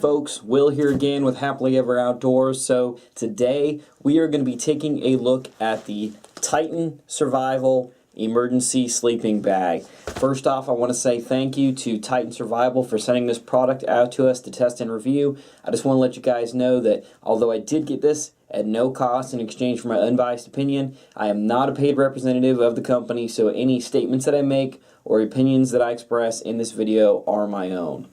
folks, Will here again with Happily Ever Outdoors. So today we are going to be taking a look at the Titan Survival Emergency Sleeping Bag. First off, I want to say thank you to Titan Survival for sending this product out to us to test and review. I just want to let you guys know that although I did get this at no cost in exchange for my unbiased opinion, I am not a paid representative of the company, so any statements that I make or opinions that I express in this video are my own.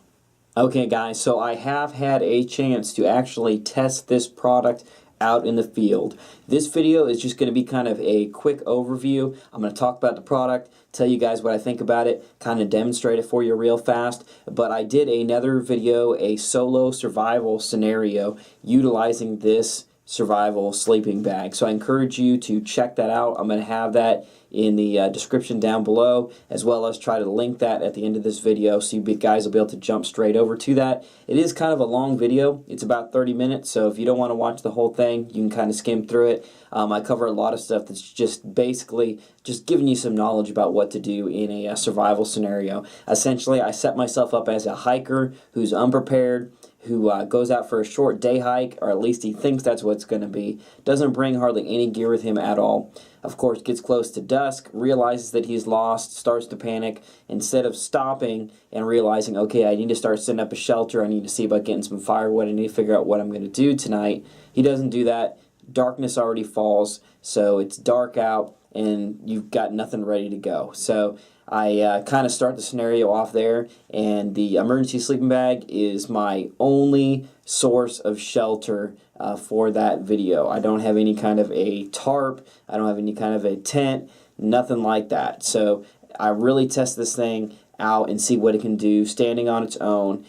Okay guys, so I have had a chance to actually test this product out in the field. This video is just going to be kind of a quick overview. I'm going to talk about the product, tell you guys what I think about it, kind of demonstrate it for you real fast. But I did another video, a solo survival scenario, utilizing this survival sleeping bag. So I encourage you to check that out. I'm going to have that in the description down below, as well as try to link that at the end of this video so you guys will be able to jump straight over to that. It is kind of a long video. It's about 30 minutes, so if you don't want to watch the whole thing, you can kind of skim through it. I cover a lot of stuff that's just basically just giving you some knowledge about what to do in a survival scenario. Essentially, I set myself up as a hiker who's unprepared, who goes out for a short day hike, or at least he thinks that's what it's going to be, doesn't bring hardly any gear with him at all. Of course, gets close to dusk, realizes that he's lost, starts to panic. Instead of stopping and realizing, okay, I need to start setting up a shelter, I need to see about getting some firewood, I need to figure out what I'm going to do tonight, he doesn't do that. Darkness already falls, so it's dark out, and you've got nothing ready to go. So I kind of start the scenario off there, and the emergency sleeping bag is my only source of shelter for that video. I don't have any kind of a tarp, I don't have any kind of a tent, nothing like that. So I really test this thing out and see what it can do standing on its own.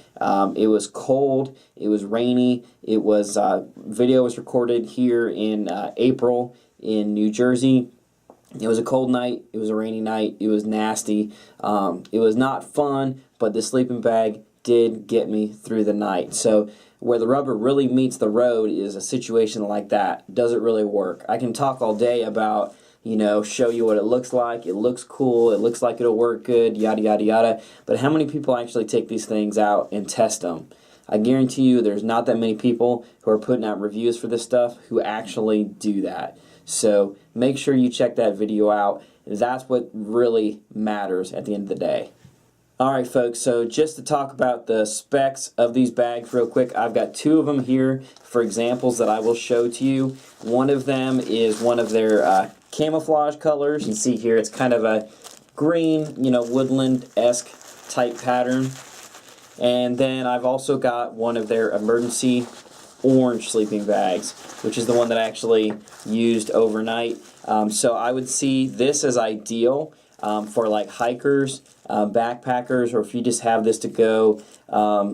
It was cold, it was rainy, it was video was recorded here in April in New Jersey. It was a cold night, it was a rainy night, it was nasty, it was not fun, but the sleeping bag did get me through the night. So where the rubber really meets the road is a situation like that. Does it really work? I can talk all day about, you know, show you what it looks like, it looks cool, it looks like it'll work good, yada yada yada, but how many people actually take these things out and test them? I guarantee you there's not that many people who are putting out reviews for this stuff who actually do that. So make sure you check that video out. That's what really matters at the end of the day. Alright folks, so just to talk about the specs of these bags real quick, I've got two of them here for examples that I will show to you. One of them is one of their camouflage colors. You can see here it's kind of a green, you know, woodland-esque type pattern. And then I've also got one of their emergency orange sleeping bags, which is the one that I actually used overnight. So I would see this as ideal for like hikers, backpackers, or if you just have this to go,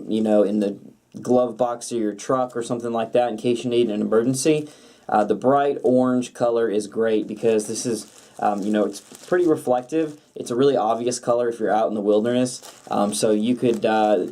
you know, in the glove box of your truck or something like that in case you need an emergency. The bright orange color is great because this is, you know, it's pretty reflective. It's a really obvious color if you're out in the wilderness. So you could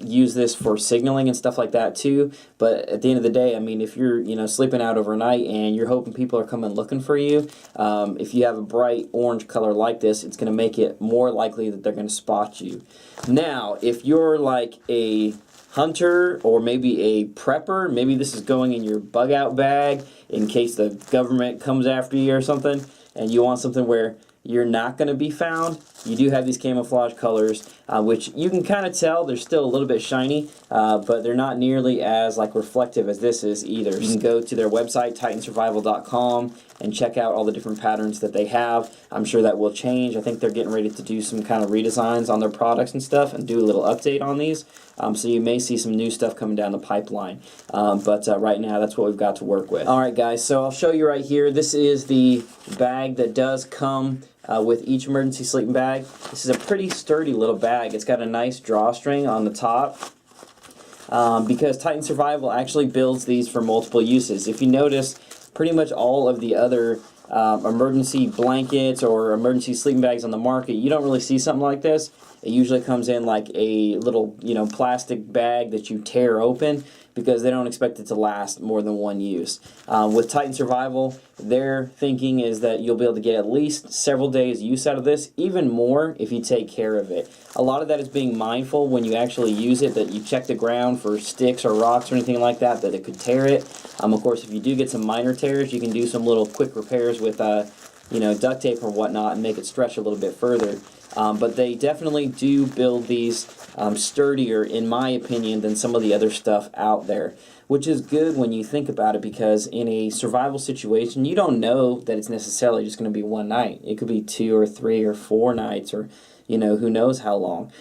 use this for signaling and stuff like that too. But at the end of the day, I mean, if you're, you know, sleeping out overnight and you're hoping people are coming looking for you, if you have a bright orange color like this, it's going to make it more likely that they're going to spot you. Now, if you're like a hunter or maybe a prepper, maybe this is going in your bug out bag in case the government comes after you or something, and you want something where you're not going to be found, you do have these camouflage colors, which you can kind of tell they're still a little bit shiny, but they're not nearly as like reflective as this is either. You can go to their website, titansurvival.com, and check out all the different patterns that they have. I'm sure that will change. I think they're getting ready to do some kind of redesigns on their products and stuff and do a little update on these. So you may see some new stuff coming down the pipeline. But right now, that's what we've got to work with. Alright guys, so I'll show you right here. This is the bag that does come with each emergency sleeping bag. This is a pretty sturdy little bag. It's got a nice drawstring on the top. Because Titan Survival actually builds these for multiple uses. If you notice, pretty much all of the other emergency blankets or emergency sleeping bags on the market, you don't really see something like this. It usually comes in like a little, you know, plastic bag that you tear open. because they don't expect it to last more than one use. With Titan Survival, their thinking is that you'll be able to get at least several days use out of this, even more if you take care of it. A lot of that is being mindful when you actually use it, that you check the ground for sticks or rocks or anything like that, that it could tear it. Of course, if you do get some minor tears, you can do some little quick repairs with duct tape or whatnot and make it stretch a little bit further. But they definitely do build these sturdier, in my opinion, than some of the other stuff out there, which is good when you think about it, because in a survival situation, you don't know that it's necessarily just going to be one night. It could be 2 or 3 or 4 nights, or who knows how long.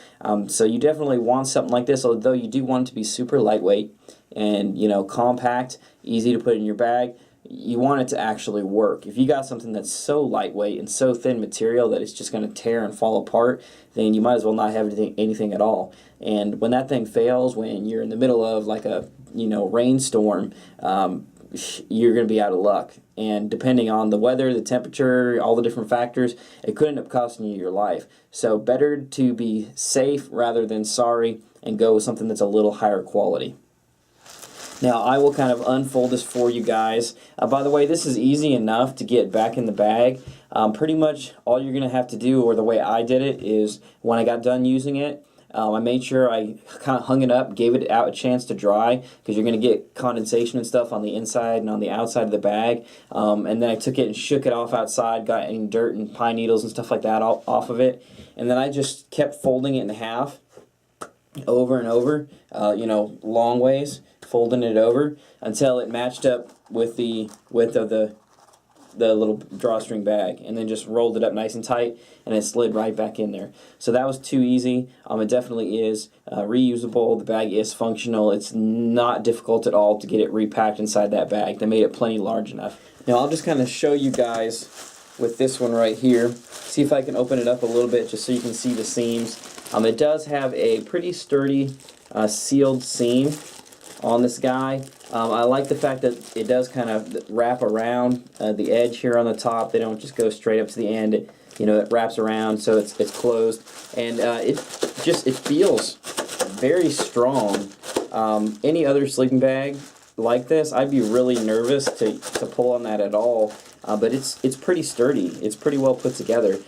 So you definitely want something like this, although you do want it to be super lightweight and compact, easy to put in your bag. You want it to actually work. If you got something that's so lightweight and so thin material that it's just going to tear and fall apart, then you might as well not have anything at all. And when that thing fails, when you're in the middle of like a rainstorm, you're going to be out of luck. And depending on the weather, the temperature, all the different factors, it could end up costing you your life. So better to be safe rather than sorry and go with something that's a little higher quality. Now I will kind of unfold this for you guys. By the way, this is easy enough to get back in the bag. Pretty much all you're going to have to do, or the way I did it, is when I got done using it, I made sure I kind of hung it up, gave it out a chance to dry, because you're going to get condensation and stuff on the inside and on the outside of the bag. And then I took it and shook it off outside, got any dirt and pine needles and stuff like that off of it. And then I just kept folding it in half over and over, long ways, folding it over until it matched up with the width of the little drawstring bag, and then just rolled it up nice and tight, and it slid right back in there. So that was too easy. It definitely is reusable. The bag is functional. It's not difficult at all to get it repacked inside that bag. They made it plenty large enough. Now I'll just kind of show you guys with this one right here. See if I can open it up a little bit just so you can see the seams. It does have a pretty sturdy sealed seam on this guy. I like the fact that it does kind of wrap around the edge here on the top. They don't just go straight up to the end. It wraps around, so it's closed, and it feels very strong. Any other sleeping bag like this, I'd be really nervous to pull on that at all. But it's pretty sturdy. It's pretty well put together.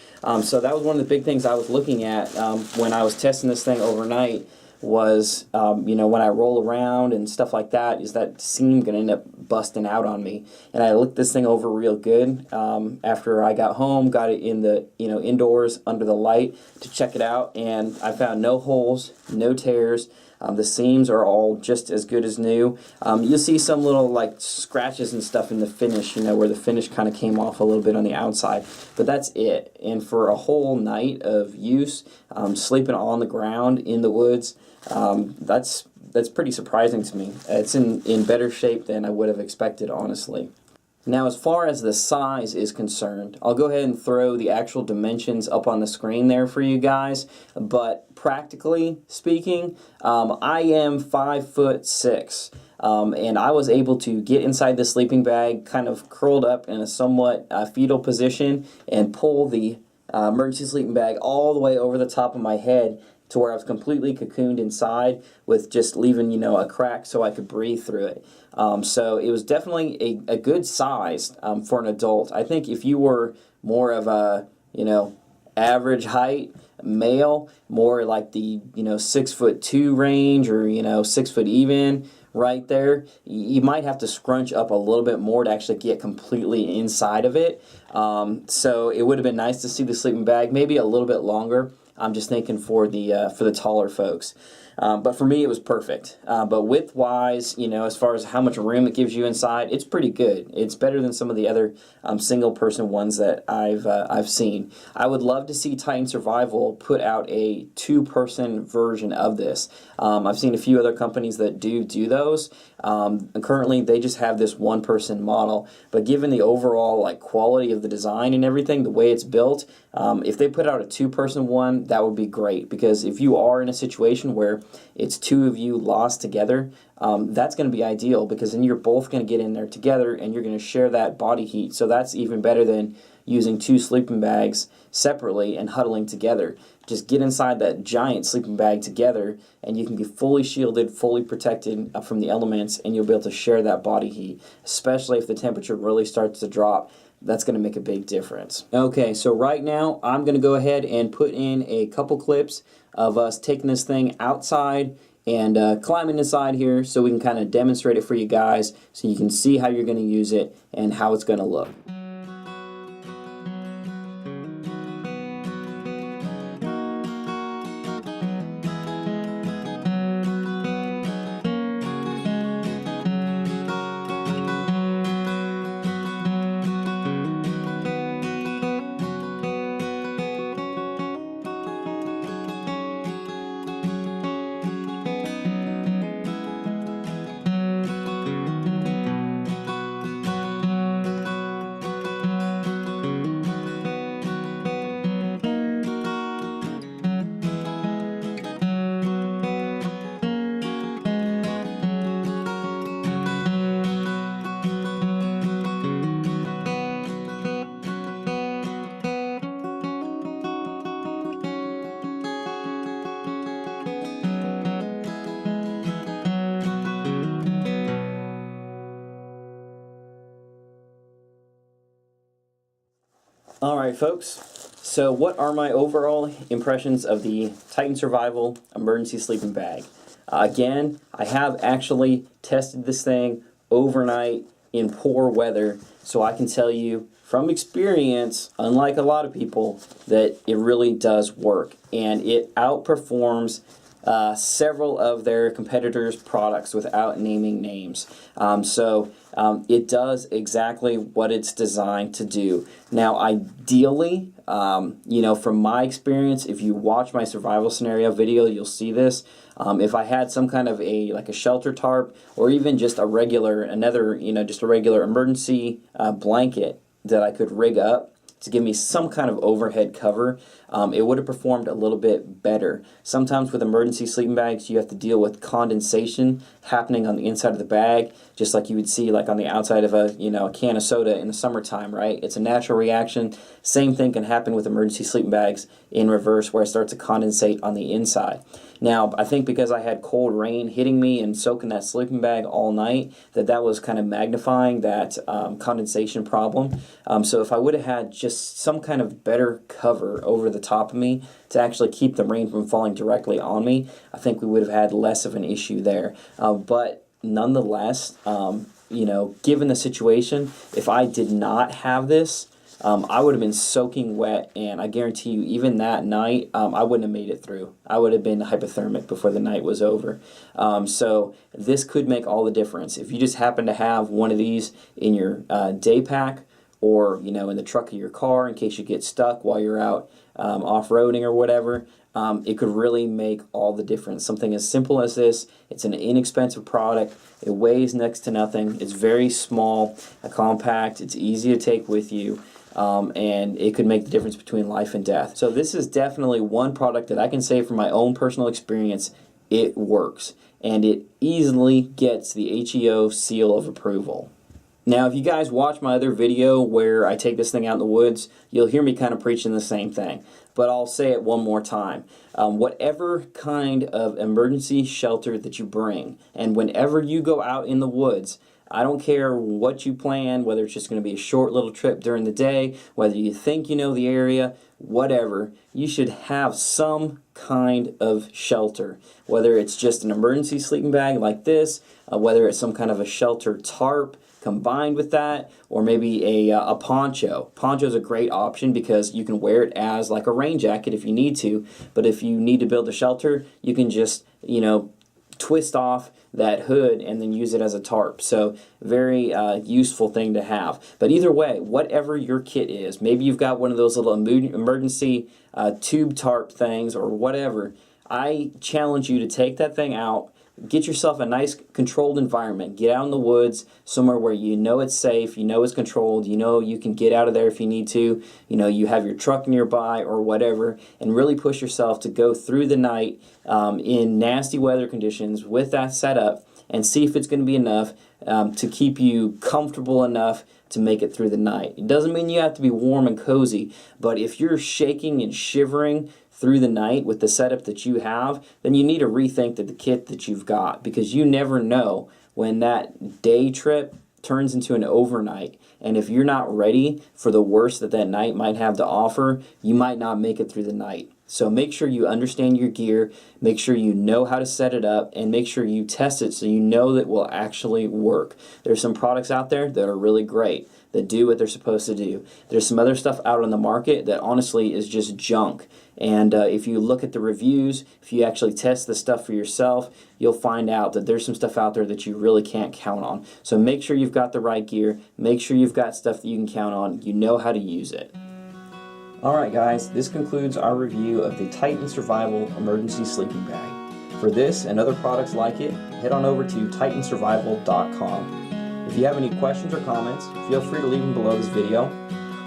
So that was one of the big things I was looking at when I was testing this thing overnight. Was when I roll around and stuff like that, is that seam gonna end up busting out on me? And I looked this thing over real good after I got home, got it in the indoors under the light to check it out, and I found no holes, no tears. The seams are all just as good as new. You'll see some little like scratches and stuff in the finish, where the finish kind of came off a little bit on the outside, but that's it. And for a whole night of use, sleeping on the ground in the woods, that's pretty surprising to me. It's in better shape than I would have expected, honestly. Now, as far as the size is concerned, I'll go ahead and throw the actual dimensions up on the screen there for you guys, but practically speaking, I am 5'6", and I was able to get inside the sleeping bag, kind of curled up in a somewhat fetal position, and pull the emergency sleeping bag all the way over the top of my head to where I was completely cocooned inside, with just leaving a crack so I could breathe through it. So it was definitely a good size for an adult. I think if you were more of a average height male, more like the 6'2" range, or 6 foot even, right there, you might have to scrunch up a little bit more to actually get completely inside of it. So it would have been nice to see the sleeping bag maybe a little bit longer. I'm just thinking for the taller folks. But for me, it was perfect. But width-wise, as far as how much room it gives you inside, it's pretty good. It's better than some of the other single-person ones that I've seen. I would love to see Titan Survival put out a 2-person version of this. I've seen a few other companies that do those. And currently, they just have this 1-person model. But given the overall quality of the design and everything, the way it's built, if they put out a 2-person one, that would be great. Because if you are in a situation where it's 2 of you lost together, that's going to be ideal, because then you're both going to get in there together and you're going to share that body heat. So that's even better than using two sleeping bags separately and huddling together. Just get inside that giant sleeping bag together and you can be fully shielded, fully protected from the elements, and you'll be able to share that body heat, especially if the temperature really starts to drop. That's going to make a big difference. Okay, so right now I'm going to go ahead and put in a couple clips of us taking this thing outside and climbing inside here so we can kind of demonstrate it for you guys so you can see how you're going to use it and how it's going to look. Alright folks, so what are my overall impressions of the Titan Survival Emergency Sleeping Bag? Again, I have actually tested this thing overnight in poor weather, so I can tell you from experience, unlike a lot of people, that it really does work, and it outperforms several of their competitors' products without naming names. It does exactly what it's designed to do. Now, ideally, from my experience, if you watch my survival scenario video, you'll see this. If I had some kind of a shelter tarp, or even just a regular emergency blanket that I could rig up to give me some kind of overhead cover, it would have performed a little bit better. Sometimes with emergency sleeping bags, you have to deal with condensation happening on the inside of the bag, just like you would see like on the outside of a can of soda in the summertime, right? It's a natural reaction. Same thing can happen with emergency sleeping bags in reverse, where it starts to condensate on the inside. Now, I think because I had cold rain hitting me and soaking that sleeping bag all night, that was kind of magnifying that condensation problem. So if I would have had just some kind of better cover over the top of me to actually keep the rain from falling directly on me, I think we would have had less of an issue there. But nonetheless, given the situation, if I did not have this, I would have been soaking wet, and I guarantee you, even that night, I wouldn't have made it through. I would have been hypothermic before the night was over. So this could make all the difference. If you just happen to have one of these in your day pack, or in the truck of your car in case you get stuck while you're out off-roading or whatever, it could really make all the difference. Something as simple as this. It's an inexpensive product. It weighs next to nothing. It's very small, compact. It's easy to take with you. And it could make the difference between life and death. So this is definitely one product that I can say from my own personal experience, it works. And it easily gets the HEO seal of approval. Now, if you guys watch my other video where I take this thing out in the woods, you'll hear me kind of preaching the same thing. But I'll say it one more time. Whatever kind of emergency shelter that you bring, and whenever you go out in the woods, I don't care what you plan, whether it's just going to be a short little trip during the day, whether you think you know the area, whatever, you should have some kind of shelter. Whether it's just an emergency sleeping bag like this, whether it's some kind of a shelter tarp combined with that, or maybe a poncho. Poncho is a great option because you can wear it as like a rain jacket if you need to, but if you need to build a shelter, you can just, twist off that hood and then use it as a tarp. So very useful thing to have. But either way, whatever your kit is, maybe you've got one of those little emergency tube tarp things or whatever, I challenge you to take that thing out, get yourself a nice controlled environment. Get out in the woods, somewhere where you know it's safe, you know it's controlled, you know you can get out of there if you need to, you have your truck nearby or whatever, and really push yourself to go through the night in nasty weather conditions with that setup and see if it's going to be enough to keep you comfortable enough to make it through the night. It doesn't mean you have to be warm and cozy, but if you're shaking and shivering through the night with the setup that you have, then you need to rethink the kit that you've got, because you never know when that day trip turns into an overnight. And if you're not ready for the worst that that night might have to offer, you might not make it through the night. So make sure you understand your gear, make sure you know how to set it up, and make sure you test it so you know that it will actually work. There's some products out there that are really great, that do what they're supposed to do. There's some other stuff out on the market that honestly is just junk. And if you look at the reviews, if you actually test the stuff for yourself, you'll find out that there's some stuff out there that you really can't count on. So make sure you've got the right gear, make sure you've got stuff that you can count on, you know how to use it. Alright guys, this concludes our review of the Titan Survival Emergency Sleeping Bag. For this and other products like it, head on over to titansurvival.com. If you have any questions or comments, feel free to leave them below this video.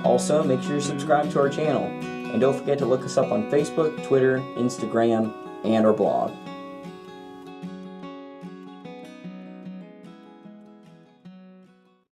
Also, make sure you subscribe to our channel. And don't forget to look us up on Facebook, Twitter, Instagram, and our blog.